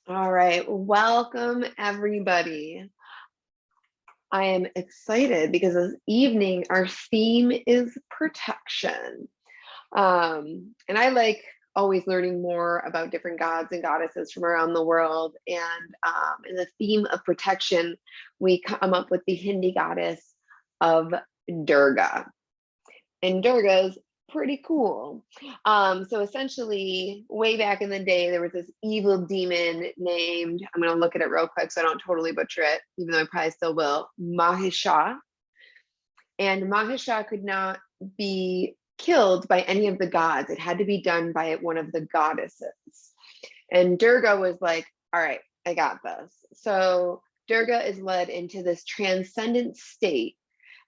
All right, welcome everybody. I am excited because this evening our theme is protection. And I like always learning more about different gods and goddesses from around the world. And in the theme of protection, we come up with the Hindi goddess of Durga. And Durga's pretty cool. So essentially, way back in the day, there was this evil demon named, I'm going to look at it real quick so I don't totally butcher it, even though I probably still will, Mahisha. And Mahisha could not be killed by any of the gods. It had to be done by one of the goddesses. And Durga was like, all right, I got this. So Durga is led into this transcendent state.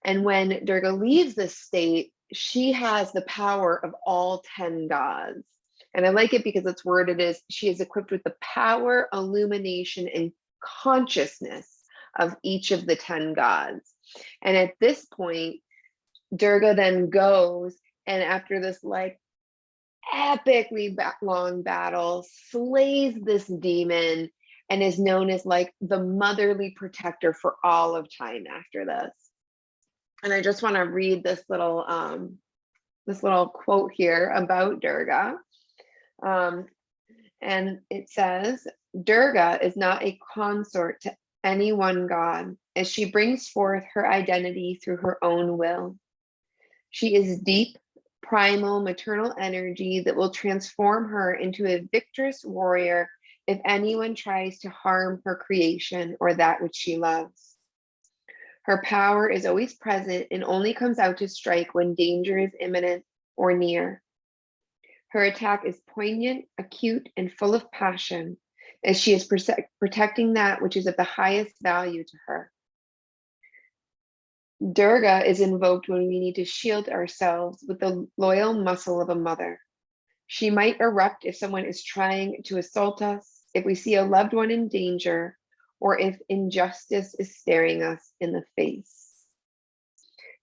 And when Durga leaves this state, she has the power of all 10 gods. And I like it because it's worded as she is equipped with the power, illumination, and consciousness of each of the 10 gods. And at this point, Durga then goes and after this like epically long battle, slays this demon and is known as like the motherly protector for all of time after this. And I just want to read this little quote here about Durga. And it says, Durga is not a consort to any one god, as she brings forth her identity through her own will. She is deep, primal, maternal energy that will transform her into a victorious warrior if anyone tries to harm her creation or that which she loves. Her power is always present and only comes out to strike when danger is imminent or near. Her attack is poignant, acute, and full of passion, as she is protecting that which is of the highest value to her. Durga is invoked when we need to shield ourselves with the loyal muscle of a mother. She might erupt if someone is trying to assault us, if we see a loved one in danger, or if injustice is staring us in the face.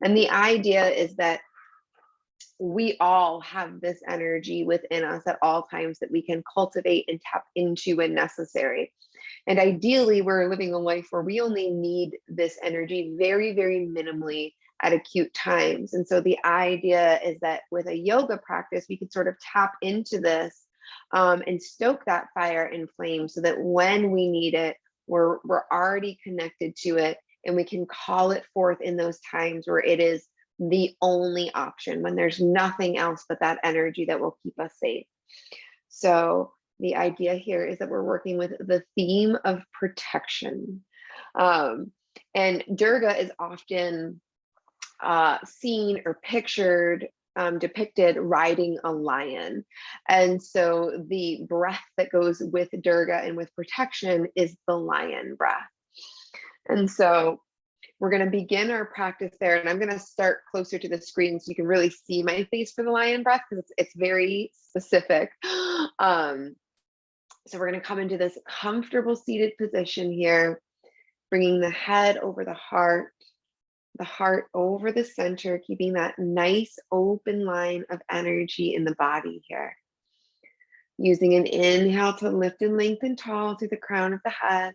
And the idea is that we all have this energy within us at all times that we can cultivate and tap into when necessary. And ideally, we're living a life where we only need this energy very, very minimally at acute times. And so the idea is that with a yoga practice, we can sort of tap into this and stoke that fire and flame so that when we need it, we're already connected to it and we can call it forth in those times where it is the only option, when there's nothing else but that energy that will keep us safe. So the idea here is that we're working with the theme of protection. And Durga is often seen or pictured, depicted riding a lion. And so the breath that goes with Durga and with protection is the lion breath. And so we're going to begin our practice there. And I'm going to start closer to the screen so you can really see my face for the lion breath because it's very specific. So we're going to come into this comfortable seated position here, bringing the head over the heart over the center, keeping that nice open line of energy in the body here. Using an inhale to lift and lengthen tall through the crown of the head,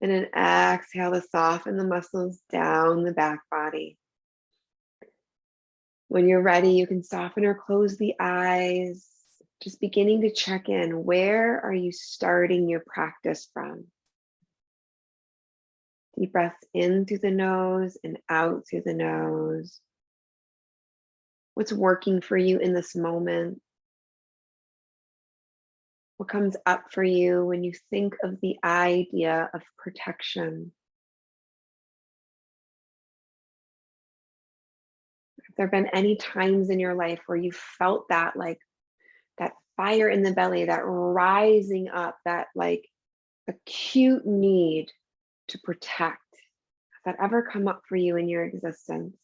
and an exhale to soften the muscles down the back body. When you're ready, you can soften or close the eyes, just beginning to check in. Where are you starting your practice from? Deep breaths in through the nose and out through the nose. What's working for you in this moment? What comes up for you when you think of the idea of protection? Have there been any times in your life where you felt that, like that fire in the belly, that rising up, that like acute need to protect? Has that ever come up for you in your existence?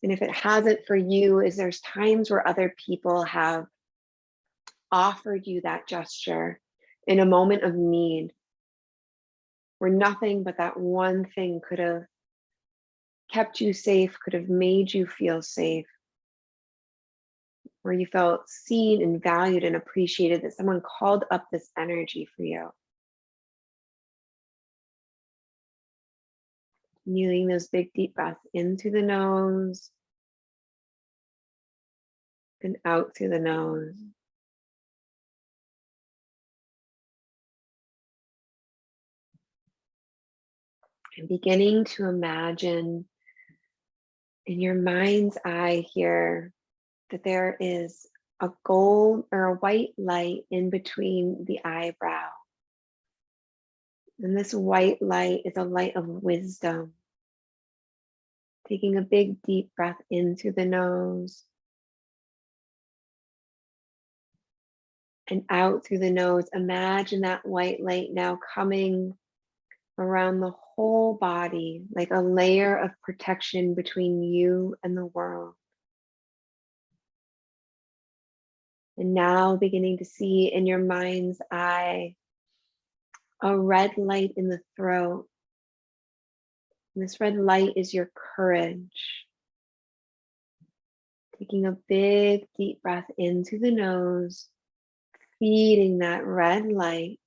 And if it hasn't for you, is there's times where other people have offered you that gesture in a moment of need, where nothing but that one thing could have kept you safe, could have made you feel safe, where you felt seen and valued and appreciated, that someone called up this energy for you. Kneeling those big deep breaths in through the nose and out through the nose. And beginning to imagine in your mind's eye here that there is a gold or a white light in between the eyebrow. And this white light is a light of wisdom. Taking a big deep breath in through the nose and out through the nose. Imagine that white light now coming around the whole body, like a layer of protection between you and the world. And now beginning to see in your mind's eye a red light in the throat. And this red light is your courage. Taking a big deep breath into the nose, feeding that red light.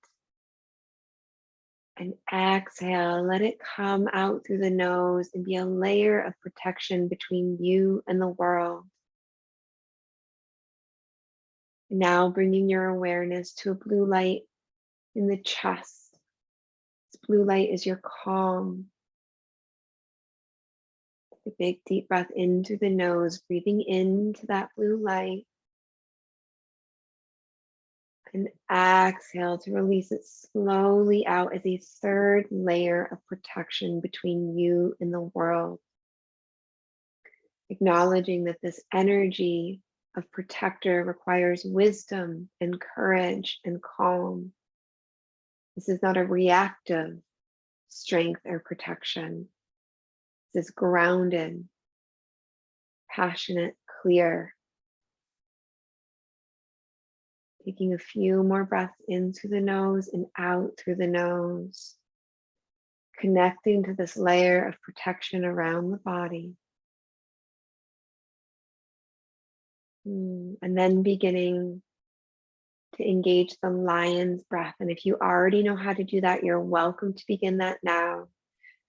And exhale, let it come out through the nose and be a layer of protection between you and the world. Now bringing your awareness to a blue light in the chest. This blue light is your calm. Take a big deep breath into the nose, breathing into that blue light. And exhale to release it slowly out as a third layer of protection between you and the world. Acknowledging that this energy of protector requires wisdom and courage and calm. This is not a reactive strength or protection. This is grounded, passionate, clear. Taking a few more breaths in through the nose and out through the nose. Connecting to this layer of protection around the body. And then beginning to engage the lion's breath. And if you already know how to do that, you're welcome to begin that now.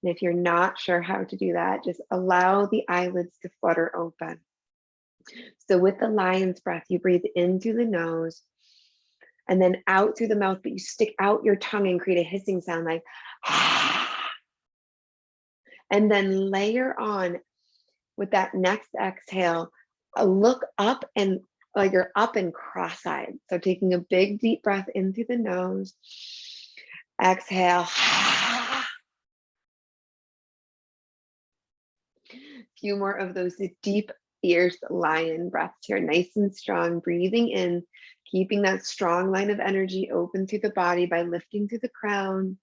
And if you're not sure how to do that, just allow the eyelids to flutter open. So with the lion's breath, you breathe in through the nose and then out through the mouth, but you stick out your tongue and create a hissing sound like, and then layer on with that next exhale, a look up and like you're up and cross-eyed. So taking a big deep breath in through the nose, exhale. Few more of those deep, fierce lion breaths here, nice and strong, breathing in, keeping that strong line of energy open through the body by lifting through the crown.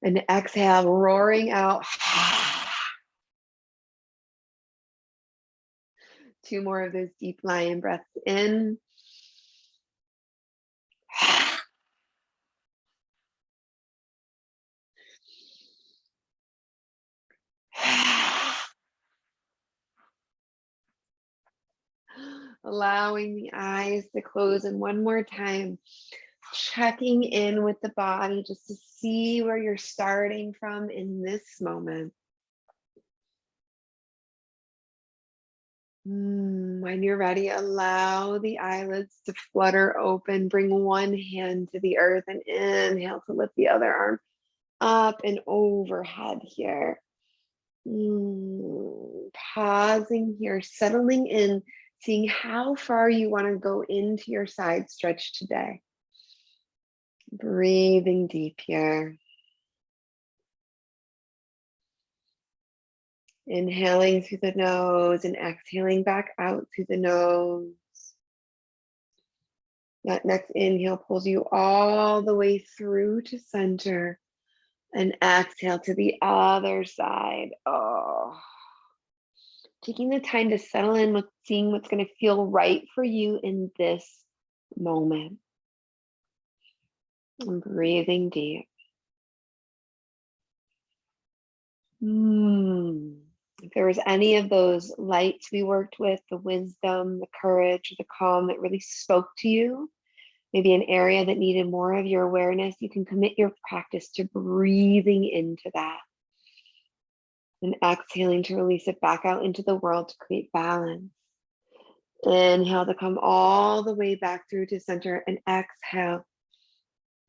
And exhale, roaring out. Two more of those deep lion breaths in. Allowing the eyes to close, and one more time, checking in with the body just to see where you're starting from in this moment. When you're ready, allow the eyelids to flutter open. Bring one hand to the earth and inhale to lift the other arm up and overhead here. Pausing here, settling in, seeing how far you want to go into your side stretch today. Breathing deep here. Inhaling through the nose and exhaling back out through the nose. That next inhale pulls you all the way through to center, and exhale to the other side. Oh, taking the time to settle in with seeing what's going to feel right for you in this moment. And breathing deep. If there was any of those lights we worked with, the wisdom, the courage, the calm that really spoke to you, maybe an area that needed more of your awareness, you can commit your practice to breathing into that and exhaling to release it back out into the world to create balance. Inhale to come all the way back through to center, and exhale.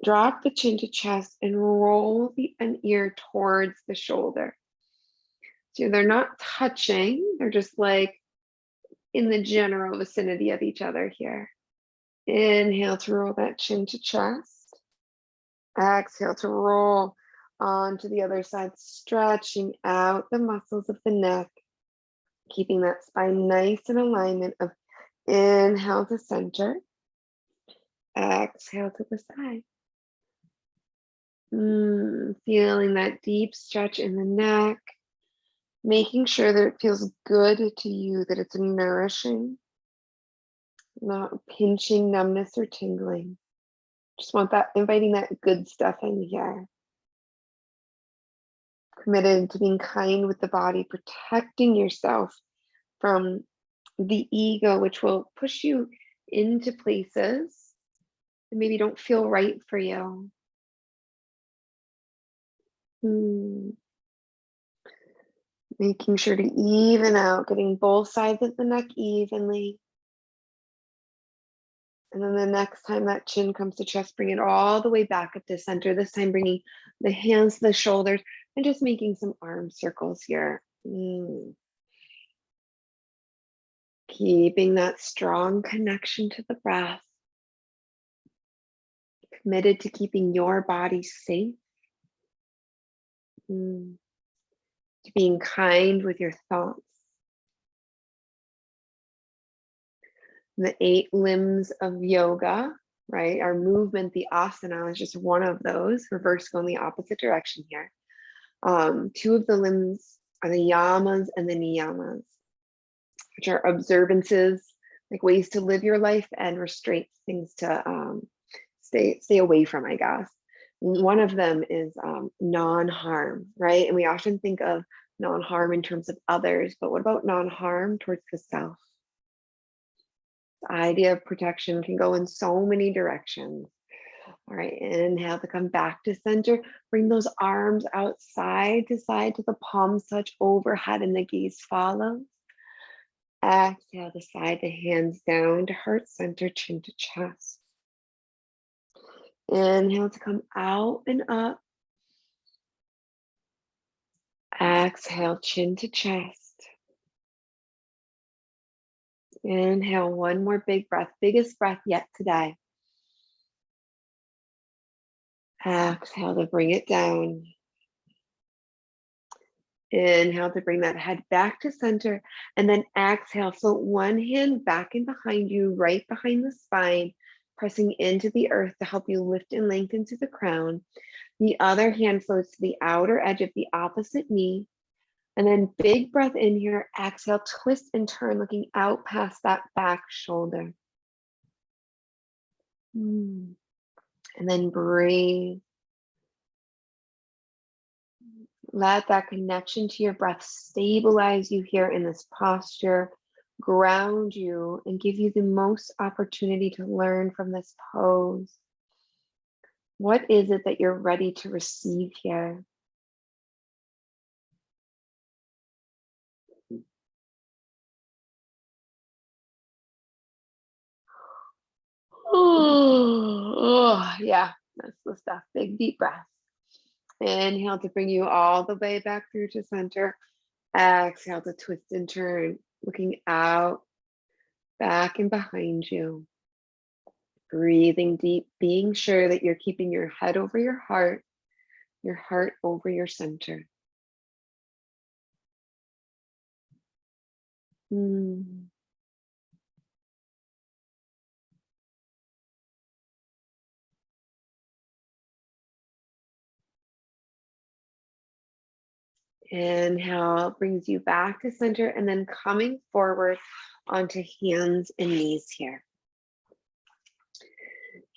Drop the chin to chest and roll an ear towards the shoulder. So they're not touching, they're just like in the general vicinity of each other here. Inhale to roll that chin to chest. Exhale to roll onto the other side, stretching out the muscles of the neck, keeping that spine nice in alignment of inhale to center, exhale to the side. Feeling that deep stretch in the neck, making sure that it feels good to you, that it's nourishing, not pinching, numbness, or tingling. Just want that, inviting that good stuff in here. Committed to being kind with the body, protecting yourself from the ego, which will push you into places that maybe don't feel right for you. Making sure to even out, getting both sides of the neck evenly. And then the next time that chin comes to chest, bring it all the way back up to center. This time bringing the hands to the shoulders and just making some arm circles here. Keeping that strong connection to the breath. Committed to keeping your body safe. To being kind with your thoughts. The 8 limbs of yoga, right? Our movement, the asana, is just one of those. Reverse go in the opposite direction here. 2 of the limbs are the yamas and the niyamas, which are observances, like ways to live your life, and restraints, things to stay away from, I guess. One of them is non-harm, right? And we often think of non-harm in terms of others, but what about non-harm towards the self? The idea of protection can go in so many directions. All right, inhale to come back to center. Bring those arms out side to side to the palms touch overhead and the gaze follows. Exhale to slide the hands down to heart center, chin to chest. Inhale to come out and up. Exhale, chin to chest. Inhale, one more big breath, biggest breath yet today. Exhale to bring it down. Inhale to bring that head back to center, and then exhale. Float one hand back and behind you, right behind the spine, pressing into the earth to help you lift and lengthen to the crown. The other hand floats to the outer edge of the opposite knee. And then big breath in here, exhale, twist and turn, looking out past that back shoulder. And then breathe. Let that connection to your breath stabilize you here in this posture, ground you, and give you the most opportunity to learn from this pose. What is it that you're ready to receive here? Oh, yeah, that's the stuff. Big deep breath. Inhale to bring you all the way back through to center. Exhale to twist and turn, looking out, back and behind you. Breathing deep, being sure that you're keeping your head over your heart over your center. Inhale brings you back to center, and then coming forward onto hands and knees here.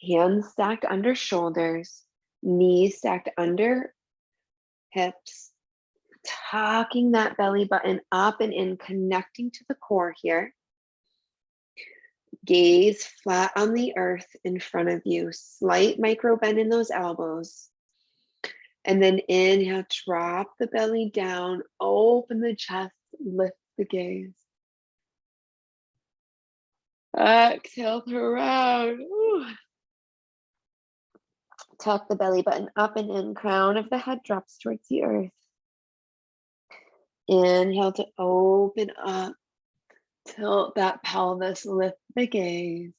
Hands stacked under shoulders, knees stacked under hips. tucking that belly button up and in, connecting to the core here. Gaze flat on the earth in front of you. Slight micro bend in those elbows. And then inhale, drop the belly down, open the chest, lift the gaze. Exhale to round. Ooh. Tuck the belly button up and in, crown of the head drops towards the earth. Inhale to open up, tilt that pelvis, lift the gaze.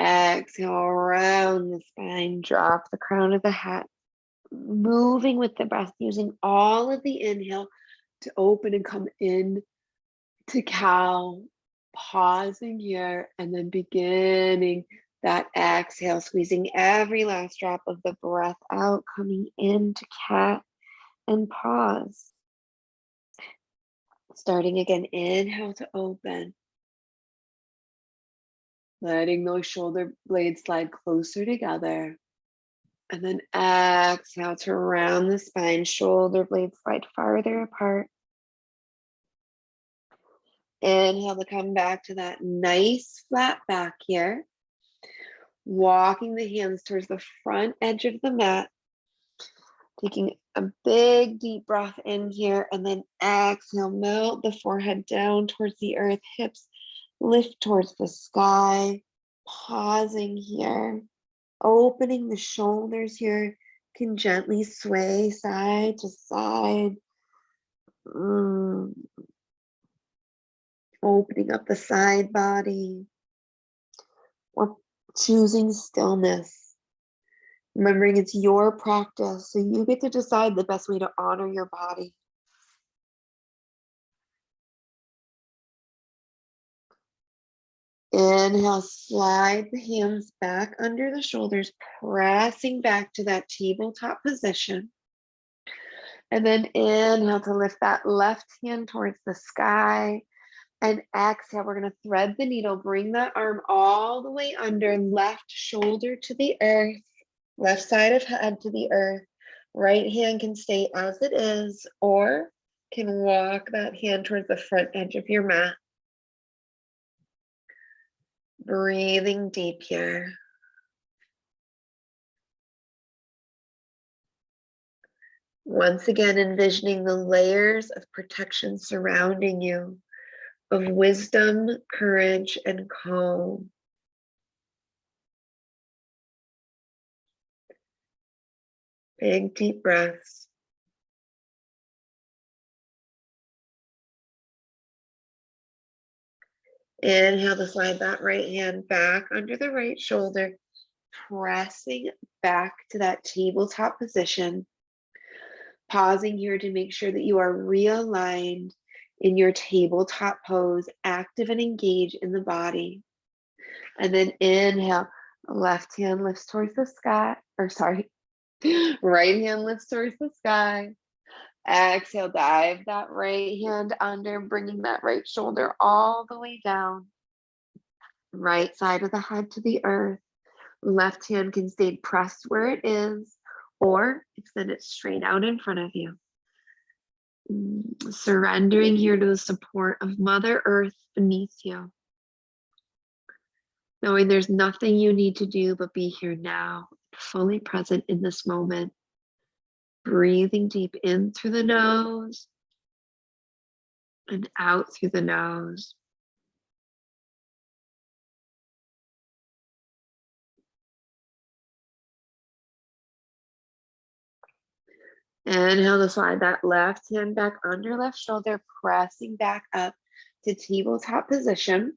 Exhale, round the spine, drop the crown of the head. Moving with the breath, using all of the inhale to open and come in to cow. Pausing here and then beginning that exhale, squeezing every last drop of the breath out, coming into cat and pause. Starting again, inhale to open. Letting those shoulder blades slide closer together. And then exhale to round the spine, shoulder blades slide farther apart. Inhale to come back to that nice flat back here. Walking the hands towards the front edge of the mat. Taking a big deep breath in here and then exhale, melt the forehead down towards the earth, hips lift towards the sky. Pausing here, opening the shoulders here, can gently sway side to side. Opening up the side body or choosing stillness. Remembering it's your practice, so you get to decide the best way to honor your body. Inhale, slide the hands back under the shoulders, pressing back to that tabletop position. And then inhale to lift that left hand towards the sky. And exhale, we're going to thread the needle, bring that arm all the way under, left shoulder to the earth, left side of head to the earth. Right hand can stay as it is, or can walk that hand towards the front edge of your mat. Breathing deep here. Once again, envisioning the layers of protection surrounding you, of wisdom, courage, and calm. Big deep breaths. Inhale to slide that right hand back under the right shoulder, pressing back to that tabletop position. Pausing here to make sure that you are realigned in your tabletop pose, active and engaged in the body. And then inhale, left hand lifts towards the sky, right hand lifts towards the sky. Exhale, dive that right hand under, bringing that right shoulder all the way down. Right side of the head to the earth. Left hand can stay pressed where it is, or extend it straight out in front of you. Surrendering here to the support of Mother Earth beneath you. Knowing there's nothing you need to do but be here now, fully present in this moment. Breathing deep in through the nose and out through the nose. Inhale to slide that left hand back under left shoulder, pressing back up to tabletop position.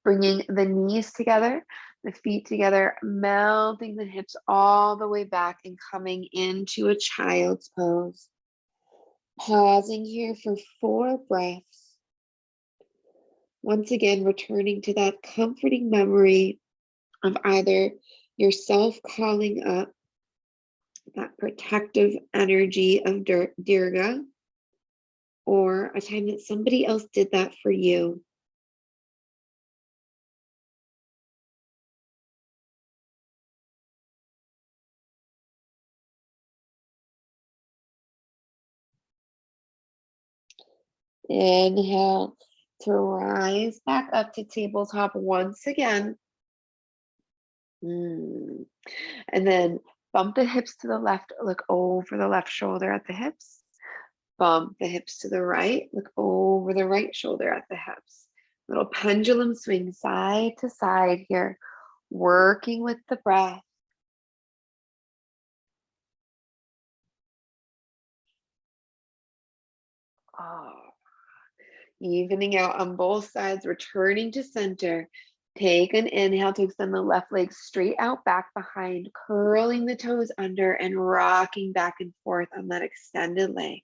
Bringing the knees together, the feet together, melting the hips all the way back and coming into a child's pose. Pausing here for 4 breaths. Once again, returning to that comforting memory of either yourself calling up that protective energy of Durga, or a time that somebody else did that for you. Inhale to rise back up to tabletop once again. And then bump the hips to the left, look over the left shoulder at the hips. Bump the hips to the right, look over the right shoulder at the hips. Little pendulum swing side to side here, working with the breath. Oh. Evening out on both sides, returning to center. Take an inhale to extend the left leg straight out back behind, curling the toes under and rocking back and forth on that extended leg.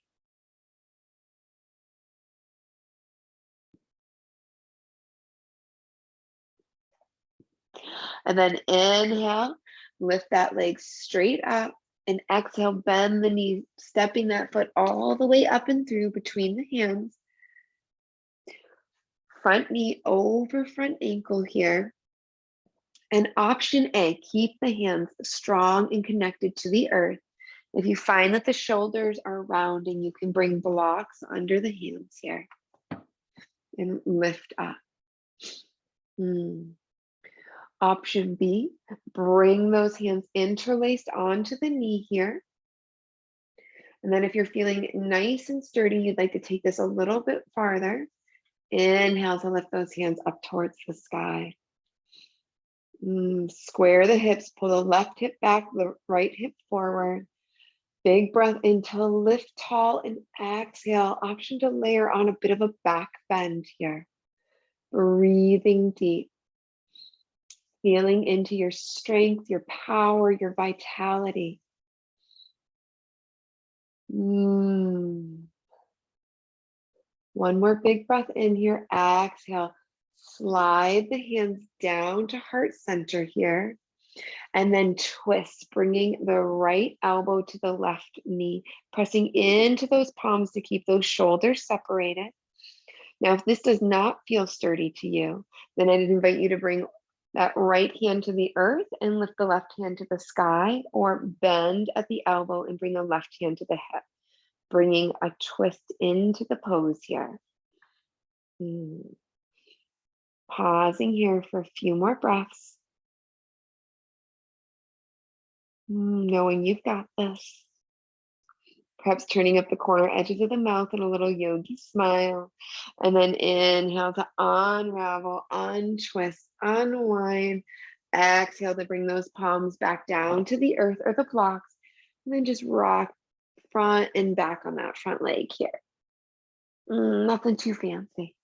And then inhale, lift that leg straight up, and exhale, bend the knee, stepping that foot all the way up and through between the hands. Front knee over front ankle here. And option A, keep the hands strong and connected to the earth. If you find that the shoulders are rounding, you can bring blocks under the hands here and lift up. Option B, bring those hands interlaced onto the knee here. And then if you're feeling nice and sturdy, you'd like to take this a little bit farther. Inhale to lift those hands up towards the sky. Square the hips, pull the left hip back, the right hip forward. Big breath in to lift tall and exhale. Option to layer on a bit of a back bend here. Breathing deep. Feeling into your strength, your power, your vitality. One more big breath in here. Exhale. Slide the hands down to heart center here. And then twist, bringing the right elbow to the left knee, pressing into those palms to keep those shoulders separated. Now, if this does not feel sturdy to you, then I'd invite you to bring that right hand to the earth and lift the left hand to the sky, or bend at the elbow and bring the left hand to the hip, bringing a twist into the pose here. Pausing here for a few more breaths. Knowing you've got this. Perhaps turning up the corner edges of the mouth and a little yogi smile. And then inhale to unravel, untwist, unwind. Exhale to bring those palms back down to the earth or the blocks. And then just rock front and back on that front leg here. Nothing too fancy.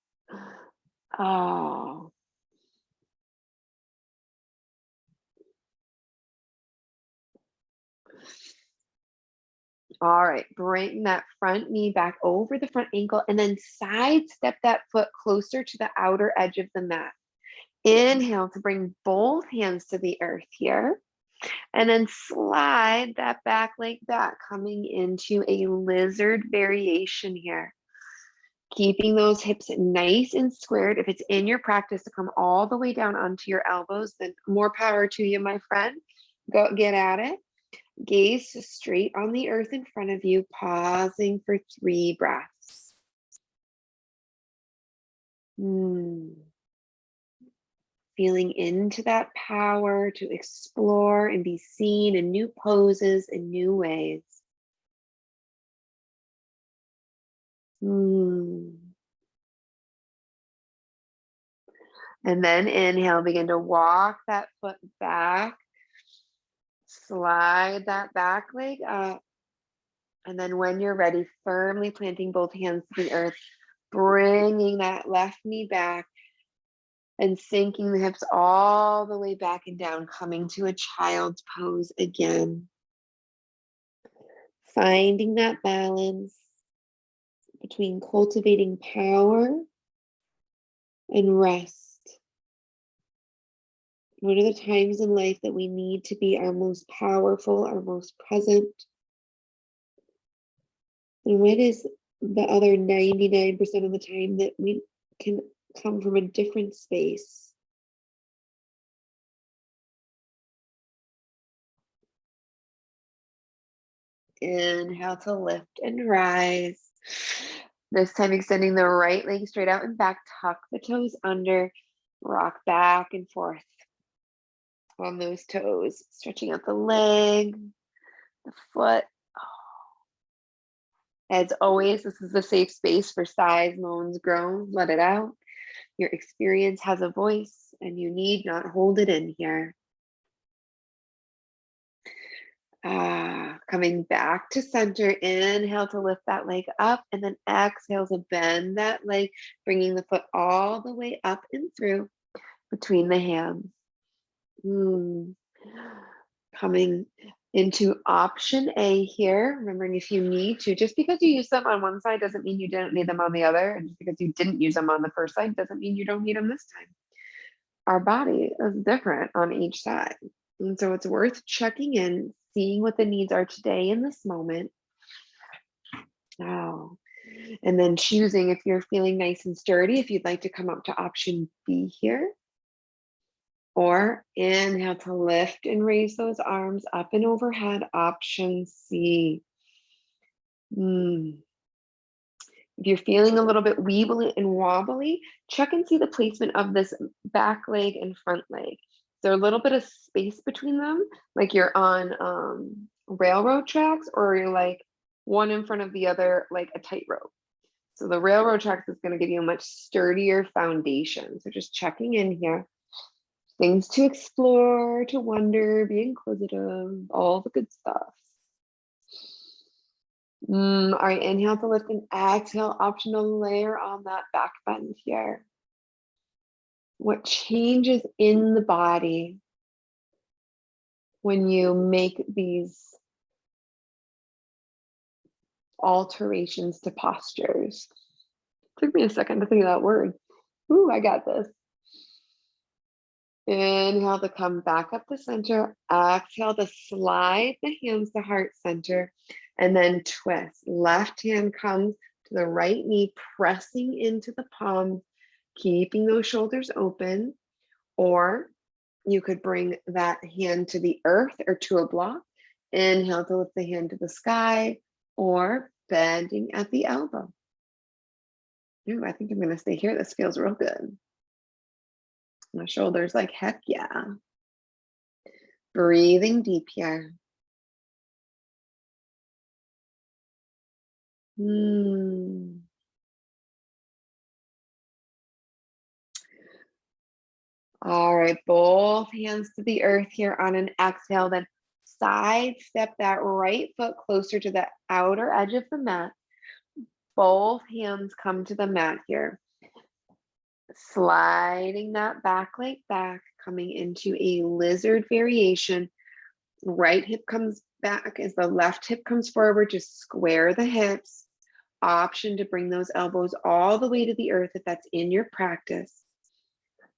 Oh. All right, bring that front knee back over the front ankle and then sidestep that foot closer to the outer edge of the mat. Inhale to bring both hands to the earth here. And then slide that back leg back, coming into a lizard variation here. Keeping those hips nice and squared. If it's in your practice to come all the way down onto your elbows, then more power to you, my friend. Go get at it. Gaze straight on the earth in front of you, pausing for 3 breaths. Feeling into that power to explore and be seen in new poses and new ways. And then inhale, begin to walk that foot back. Slide that back leg up. And then when you're ready, firmly planting both hands to the earth, bringing that left knee back and sinking the hips all the way back and down, coming to a child's pose again. Finding that balance between cultivating power and rest. What are the times in life that we need to be our most powerful, our most present? And what is the other 99% of the time that we can come from a different space? Inhale to lift and rise. This time extending the right leg straight out and back, tuck the toes under, rock back and forth on those toes, stretching out the leg, the foot. As always, this is a safe space for sighs, moans, groans. Let it out. Your experience has a voice and you need not hold it in here. Coming back to center, inhale to lift that leg up, and then exhale to bend that leg, bringing the foot all the way up and through between the hands. Coming into option A here, remembering if you need to, just because you use them on one side doesn't mean you didn't need them on the other, and just because you didn't use them on the first side doesn't mean you don't need them this time. Our body is different on each side, and so it's worth checking in, seeing what the needs are today in this moment. And then choosing, if you're feeling nice and sturdy, if you'd like to come up to option B here. Or inhale to lift and raise those arms up and overhead, option C. If you're feeling a little bit weebly and wobbly, check and see the placement of this back leg and front leg. There's a little bit of space between them, like you're on railroad tracks, or you're like one in front of the other, like a tightrope. So the railroad tracks is going to give you a much sturdier foundation. So just checking in here. Things to explore, to wonder, be inquisitive, all the good stuff. All right, inhale to lift and exhale, optional layer on that back bend here. What changes in the body when you make these alterations to postures? Took me a second to think of that word. Ooh, I got this. Inhale to come back up to center. Exhale to slide the hands to heart center, and then twist. Left hand comes to the right knee, pressing into the palm, keeping those shoulders open. Or you could bring that hand to the earth or to a block. Inhale to lift the hand to the sky, or bending at the elbow. Ooh, I think I'm going to stay here. This feels real good. My shoulders like, heck yeah. Breathing deep here. All right, both hands to the earth here on an exhale, then side step that right foot closer to the outer edge of the mat. Both hands come to the mat here. Sliding that back leg back, coming into a lizard variation. Right hip comes back as the left hip comes forward. Just square the hips. Option to bring those elbows all the way to the earth if that's in your practice.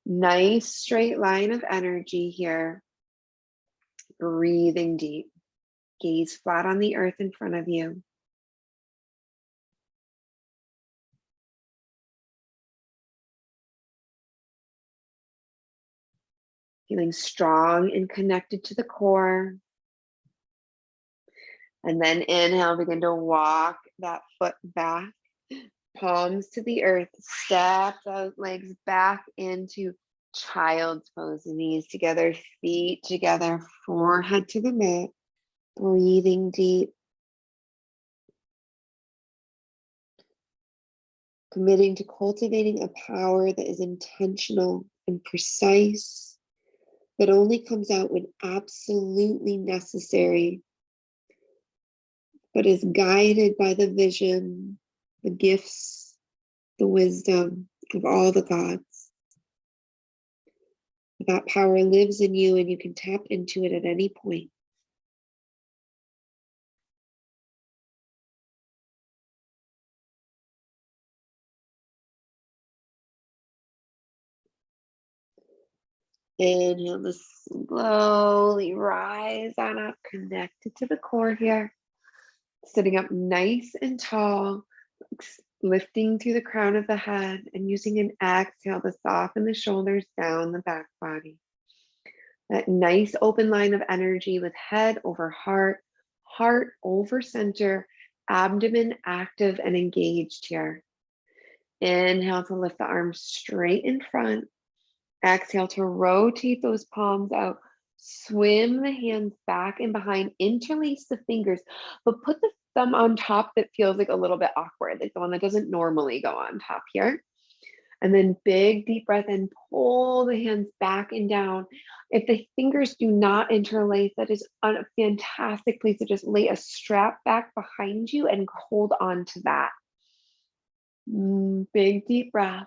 Nice straight line of energy here. Breathing deep. Gaze flat on the earth in front of you. Feeling strong and connected to the core. And then inhale, begin to walk that foot back, palms to the earth, step those legs back into child's pose, knees together, feet together, forehead to the mat, breathing deep. Committing to cultivating a power that is intentional and precise, that only comes out when absolutely necessary, but is guided by the vision, the gifts, the wisdom of all the gods. That power lives in you and you can tap into it at any point. Inhale to slowly rise on up, connected to the core here. Sitting up nice and tall, lifting through the crown of the head and using an exhale to soften the shoulders down the back body. That nice open line of energy with head over heart, heart over center, Abdomen active and engaged here. Inhale to lift the arms straight in front. Exhale to rotate those palms out. Swim the hands back and behind. Interlace the fingers, but put the thumb on top that feels like a little bit awkward, like the one that doesn't normally go on top here. And then big deep breath and pull the hands back and down. If the fingers do not interlace, that is a fantastic place to just lay a strap back behind you and hold on to that. Big deep breath.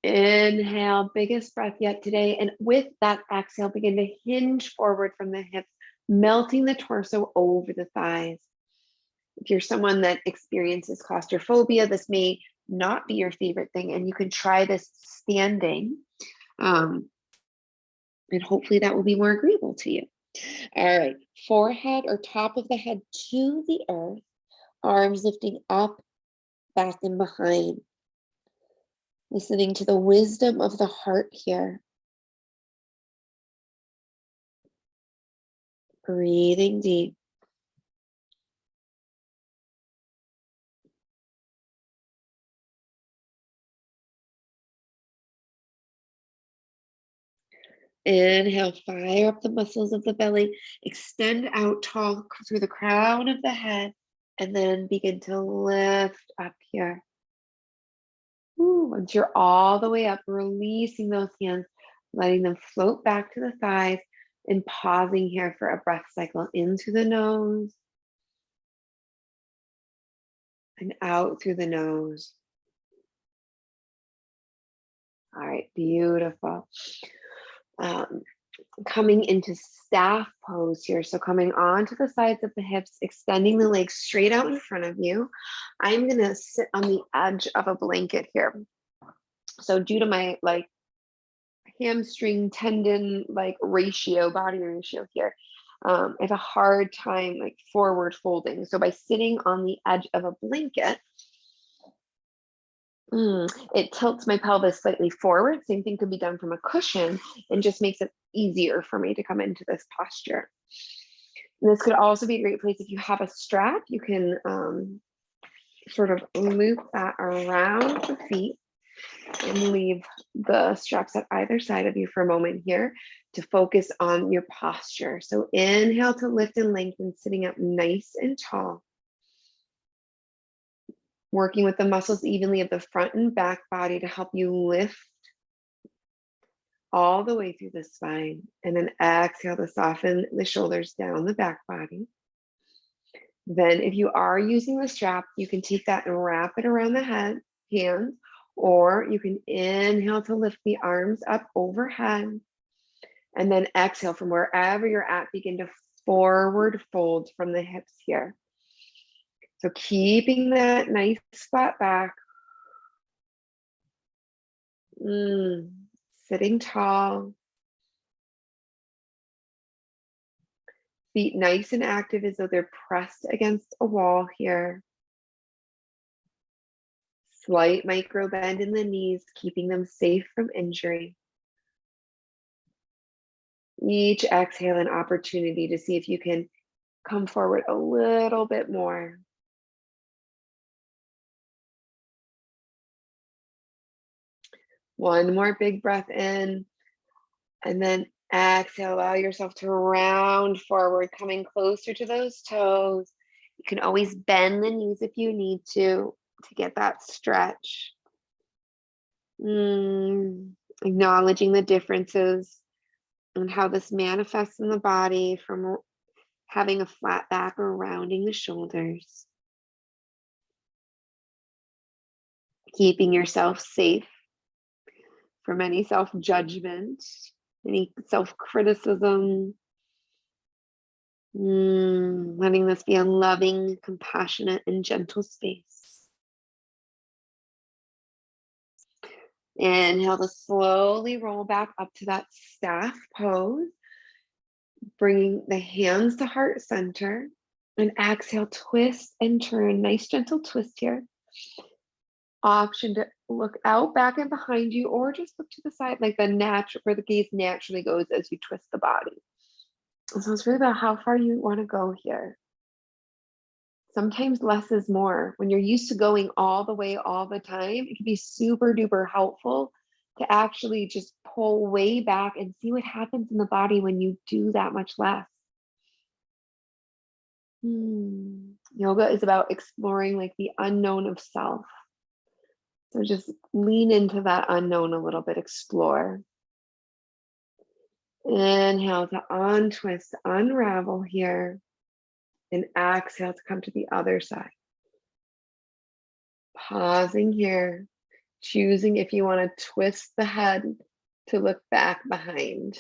Inhale, biggest breath yet today. And with that exhale, begin to hinge forward from the hips, melting the torso over the thighs. If you're someone that experiences claustrophobia, this may not be your favorite thing, and you can try this standing. And hopefully that will be more agreeable to you. All right, forehead or top of the head to the earth, arms lifting up, back and behind. Listening to the wisdom of the heart here. Breathing deep. Inhale, fire up the muscles of the belly. Extend out tall through the crown of the head, and then begin to lift up here. Once you're all the way up, releasing those hands, letting them float back to the thighs, and pausing here for a breath cycle in through the nose and out through the nose. All right, beautiful. Coming into staff pose here. So coming onto the sides of the hips, extending the legs straight out in front of you. I'm gonna sit on the edge of a blanket here. So due to my hamstring tendon body ratio here, I have a hard time forward folding. So by sitting on the edge of a blanket, it tilts my pelvis slightly forward. Same thing could be done from a cushion and just makes it easier for me to come into this posture. And this could also be a great place if you have a strap, you can sort of loop that around the feet and leave the straps at either side of you for a moment here to focus on your posture. So inhale to lift and lengthen, sitting up nice and tall. Working with the muscles evenly of the front and back body to help you lift all the way through the spine. And then exhale to soften the shoulders down the back body. Then if you are using the strap, you can take that and wrap it around the hands, or you can inhale to lift the arms up overhead. And then exhale from wherever you're at, begin to forward fold from the hips here. So keeping that nice flat back. Sitting tall. Feet nice and active as though they're pressed against a wall here. Slight micro bend in the knees, keeping them safe from injury. Each exhale an opportunity to see if you can come forward a little bit more. One more big breath in, and then exhale, allow yourself to round forward, coming closer to those toes. You can always bend the knees if you need to get that stretch. Acknowledging the differences and how this manifests in the body from having a flat back or rounding the shoulders. Keeping yourself safe from any self-judgment, any self-criticism. Letting this be a loving, compassionate, and gentle space. Inhale to slowly roll back up to that staff pose, bringing the hands to heart center, and exhale, twist and turn. Nice gentle twist here. Option to look out, back and behind you, or just look to the side, like where the gaze naturally goes as you twist the body. So it's really about how far you want to go here. Sometimes less is more. When you're used to going all the way all the time, it can be super duper helpful to actually just pull way back and see what happens in the body when you do that much less. Yoga is about exploring like the unknown of self. So just lean into that unknown a little bit, explore. Inhale to untwist, unravel here. And exhale to come to the other side. Pausing here, choosing if you want to twist the head to look back behind.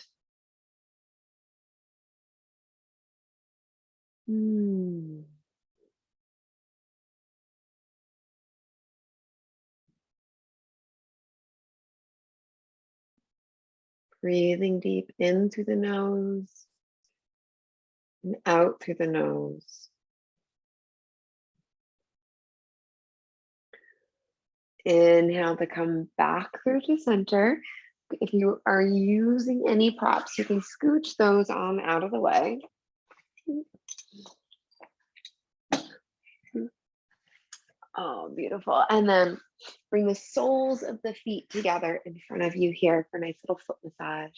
Breathing deep in through the nose and out through the nose. Inhale to come back through to center. If you are using any props, you can scooch those on out of the way. Oh, beautiful. And then bring the soles of the feet together in front of you here for a nice little foot massage.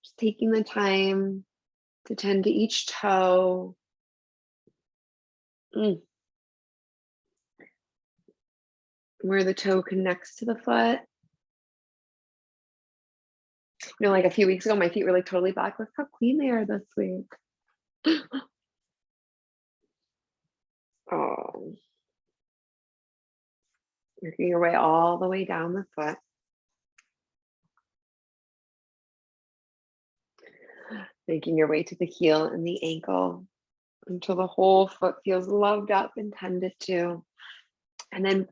Just taking the time to tend to each toe. Where the toe connects to the foot. You know, like a few weeks ago, my feet were like totally black. Look how clean they are this week. Oh. Working your way all the way down the foot. Making your way to the heel and the ankle until the whole foot feels loved up and tended to. And then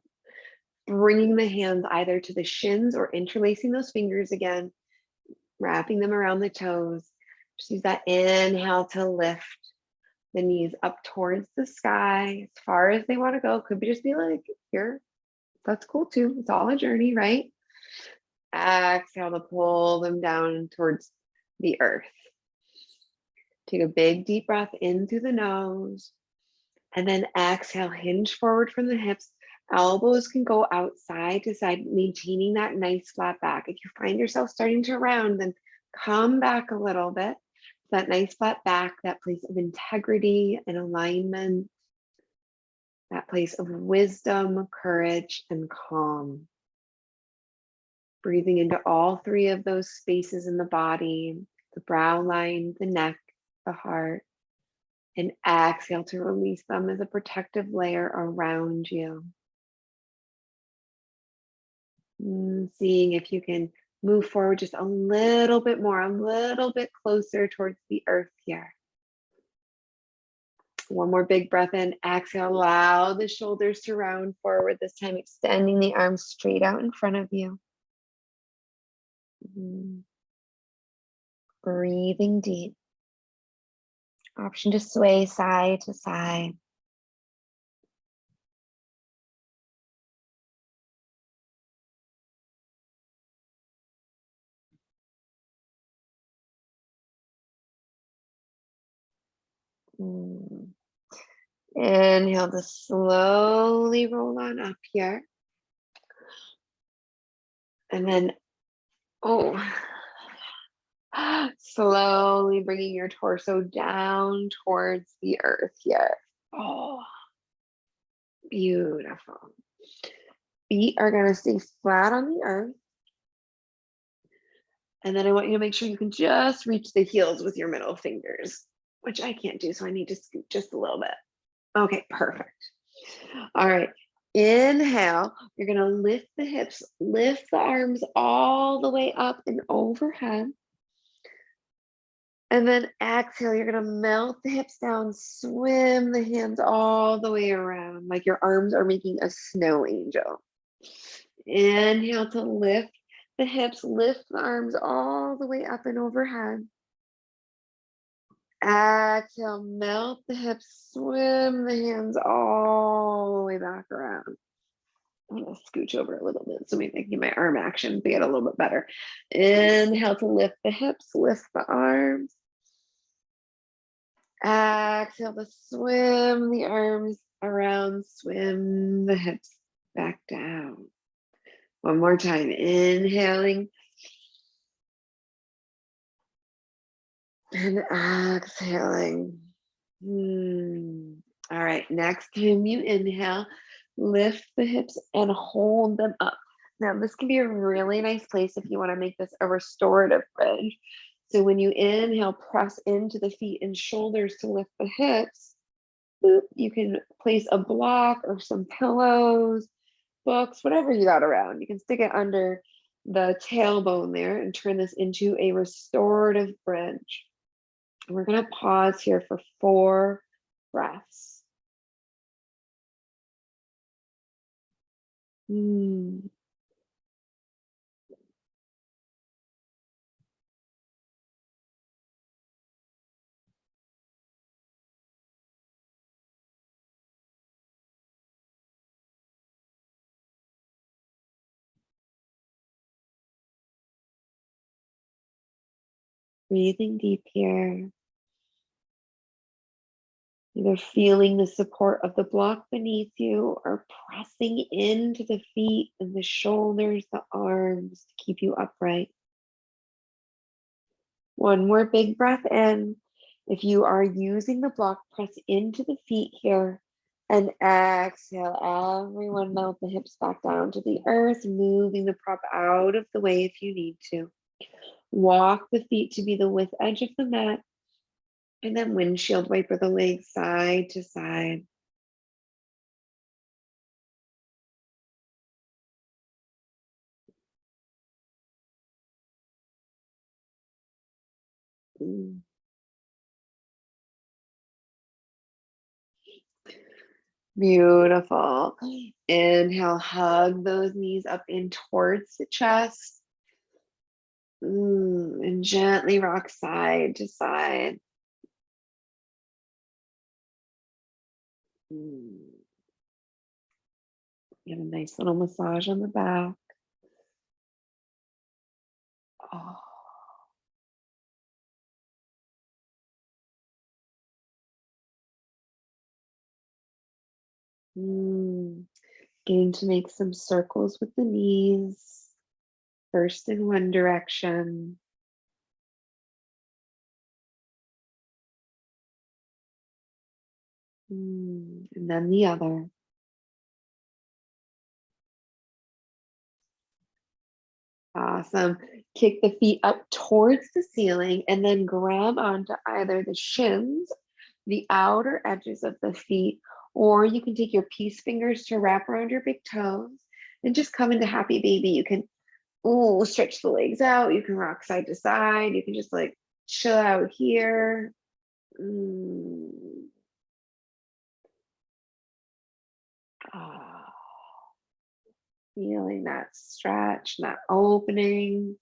bringing the hands either to the shins or interlacing those fingers again, wrapping them around the toes. Just use that inhale to lift the knees up towards the sky as far as they want to go. Could just be like here. That's cool too. It's all a journey, right? Exhale to pull them down towards the earth. Take a big deep breath in through the nose. And then exhale, hinge forward from the hips. Elbows can go out side to side, maintaining that nice flat back. If you find yourself starting to round, then come back a little bit. That nice flat back, that place of integrity and alignment, that place of wisdom, courage, and calm. Breathing into all three of those spaces in the body, the brow line, the neck, the heart, and exhale to release them as a protective layer around you. Seeing if you can move forward just a little bit more, a little bit closer towards the earth here. One more big breath in, exhale, allow the shoulders to round forward, this time extending the arms straight out in front of you. Breathing deep. Option to sway side to side. Inhale to slowly roll on up here. And then, slowly bringing your torso down towards the earth here. Oh, beautiful. Feet are going to stay flat on the earth. And then I want you to make sure you can just reach the heels with your middle fingers, which I can't do, so I need to scoot just a little bit. Okay, perfect. All right, inhale, you're gonna lift the hips, lift the arms all the way up and overhead. And then exhale, you're gonna melt the hips down, swim the hands all the way around, like your arms are making a snow angel. Inhale to lift the hips, lift the arms all the way up and overhead. Exhale, melt the hips, swim the hands all the way back around. I'm gonna scooch over a little bit so maybe I can get my arm action to get a little bit better. Inhale to lift the hips, lift the arms. Exhale to swim the arms around, swim the hips back down. One more time, inhaling and exhaling. All right, next time you inhale, lift the hips and hold them up. Now, this can be a really nice place if you want to make this a restorative bridge. So when you inhale, press into the feet and shoulders to lift the hips. Boop, you can place a block or some pillows, books, whatever you got around. You can stick it under the tailbone there and turn this into a restorative bridge. And we're going to pause here for 4 breaths. Breathing deep here. Either feeling the support of the block beneath you or pressing into the feet and the shoulders, the arms to keep you upright. One more big breath in. If you are using the block, press into the feet here and exhale. Everyone melt the hips back down to the earth, moving the prop out of the way if you need to. Walk the feet to be the width edge of the mat. And then windshield wiper the legs side to side. Beautiful. Inhale, hug those knees up in towards the chest. And gently rock side to side. You have a nice little massage on the back. Oh. Getting to make some circles with the knees. First in one direction. And then the other. Awesome. Kick the feet up towards the ceiling and then grab onto either the shins, the outer edges of the feet, or you can take your peace fingers to wrap around your big toes and just come into happy baby. You can stretch the legs out. You can rock side to side. You can just like chill out here. Feeling that stretch, that opening.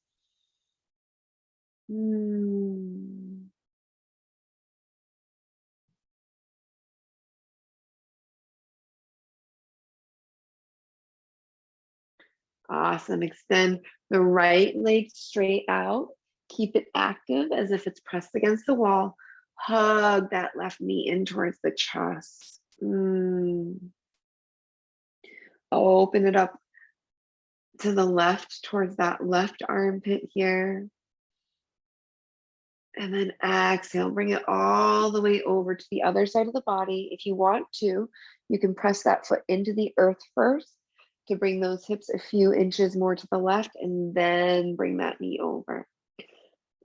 Awesome. Extend the right leg straight out. Keep it active as if it's pressed against the wall. Hug that left knee in towards the chest. Open it up to the left towards that left armpit here. And then exhale, bring it all the way over to the other side of the body. If you want to, you can press that foot into the earth first to bring those hips a few inches more to the left and then bring that knee over.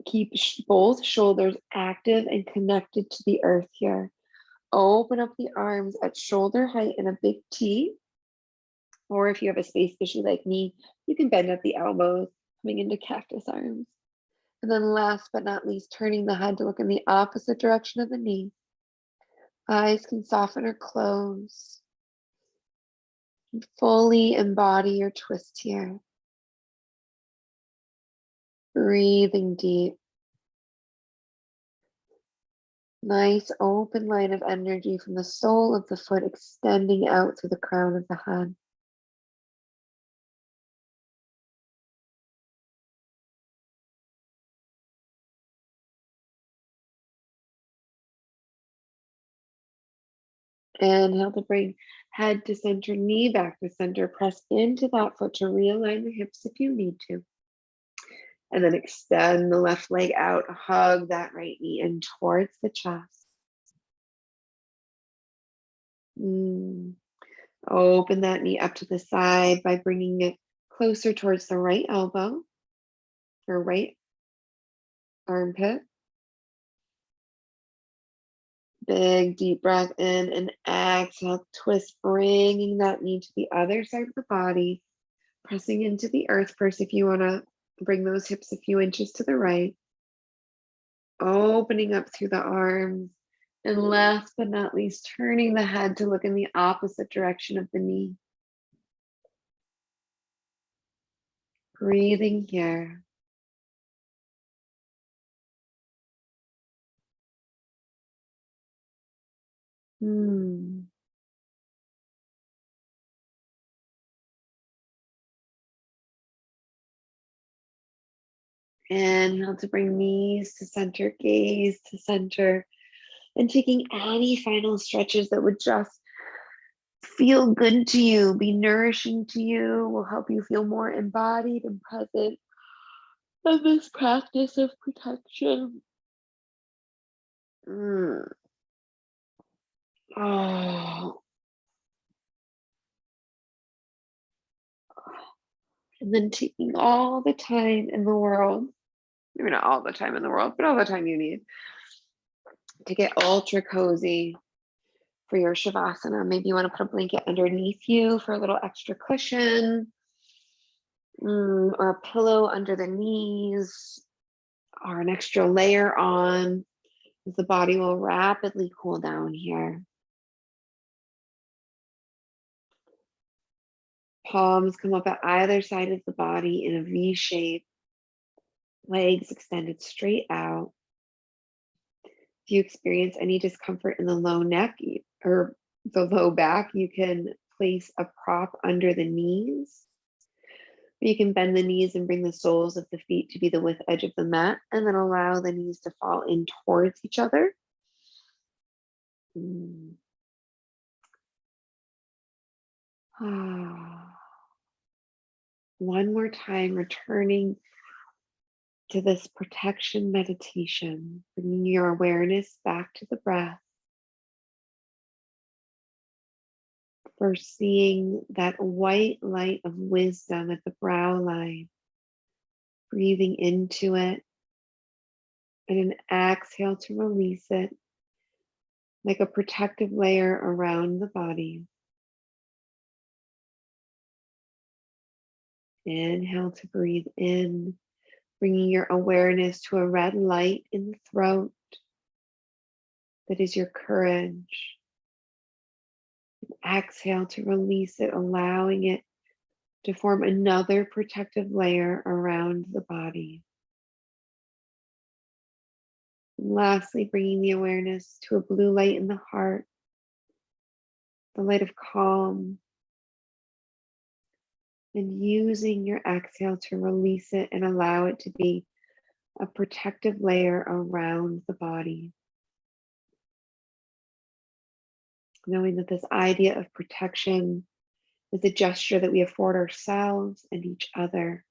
Keep both shoulders active and connected to the earth here. Open up the arms at shoulder height in a big T. Or if you have a space issue like me, you can bend at the elbows, coming into cactus arms. And then last but not least, turning the head to look in the opposite direction of the knee. Eyes can soften or close. Fully embody your twist here. Breathing deep. Nice open line of energy from the sole of the foot extending out through the crown of the head. Inhale to bring head to center, knee back to center. Press into that foot to realign the hips if you need to. And then extend the left leg out, hug that right knee in towards the chest. Open that knee up to the side by bringing it closer towards the right elbow or right armpit. Big deep breath in and exhale, twist, bringing that knee to the other side of the body, pressing into the earth first if you want to bring those hips a few inches to the right. Opening up through the arms. And last but not least, turning the head to look in the opposite direction of the knee. Breathing here. Inhale to bring knees to center, gaze to center, and taking any final stretches that would just feel good to you, be nourishing to you, will help you feel more embodied and present in this practice of protection. Oh. And then taking all the time in the world, maybe not all the time in the world, but all the time you need to get ultra cozy for your Shavasana. Maybe you want to put a blanket underneath you for a little extra cushion, or a pillow under the knees, or an extra layer on, as the body will rapidly cool down here. Palms come up at either side of the body in a V shape, legs extended straight out. If you experience any discomfort in the low neck or the low back, you can place a prop under the knees. You can bend the knees and bring the soles of the feet to be the width edge of the mat, and then allow the knees to fall in towards each other. One more time, returning to this protection meditation, bringing your awareness back to the breath. First, seeing that white light of wisdom at the brow line, breathing into it, and an exhale to release it like a protective layer around the body. Inhale to breathe in, bringing your awareness to a red light in the throat that is your courage. Exhale to release it, allowing it to form another protective layer around the body. And lastly, bringing the awareness to a blue light in the heart, the light of calm, and using your exhale to release it and allow it to be a protective layer around the body. Knowing that this idea of protection is a gesture that we afford ourselves and each other,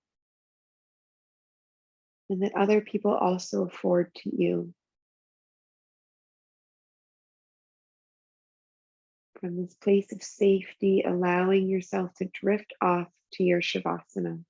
and that other people also afford to you. From this place of safety, allowing yourself to drift off to your Shavasana.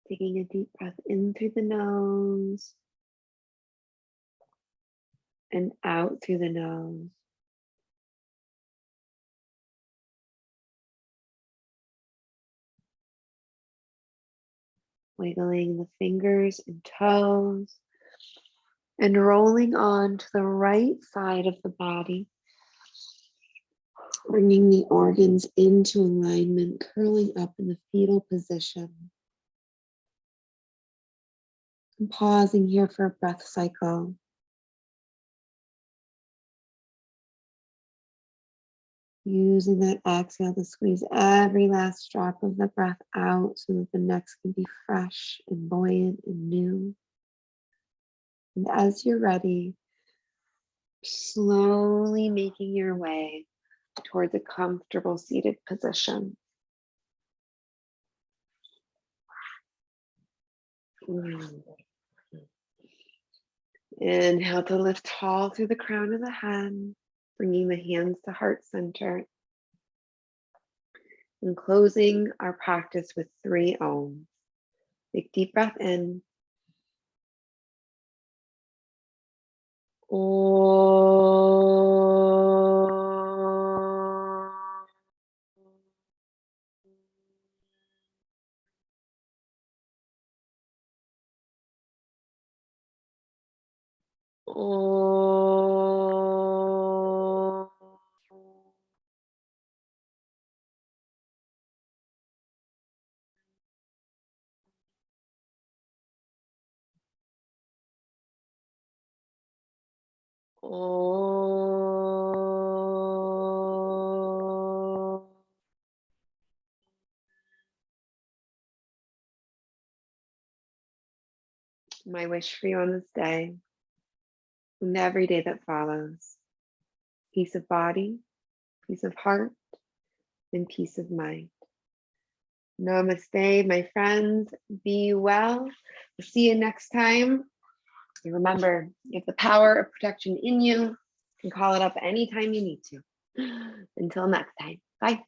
Taking a deep breath in through the nose and out through the nose. Wiggling the fingers and toes and rolling on to the right side of the body. Bringing the organs into alignment, curling up in the fetal position. And pausing here for a breath cycle. Using that exhale to squeeze every last drop of the breath out so that the next can be fresh and buoyant and new. And as you're ready, slowly making your way towards a comfortable seated position. Inhale to lift tall through the crown of the head, bringing the hands to heart center. And closing our practice with 3 Oms. Big deep breath in. My wish for you on this day and every day that follows: peace of body, peace of heart, and peace of mind. Namaste, my friends. Be well. We'll see you next time. And remember, you have the power of protection in you. You can call it up anytime you need to. Until next time. Bye.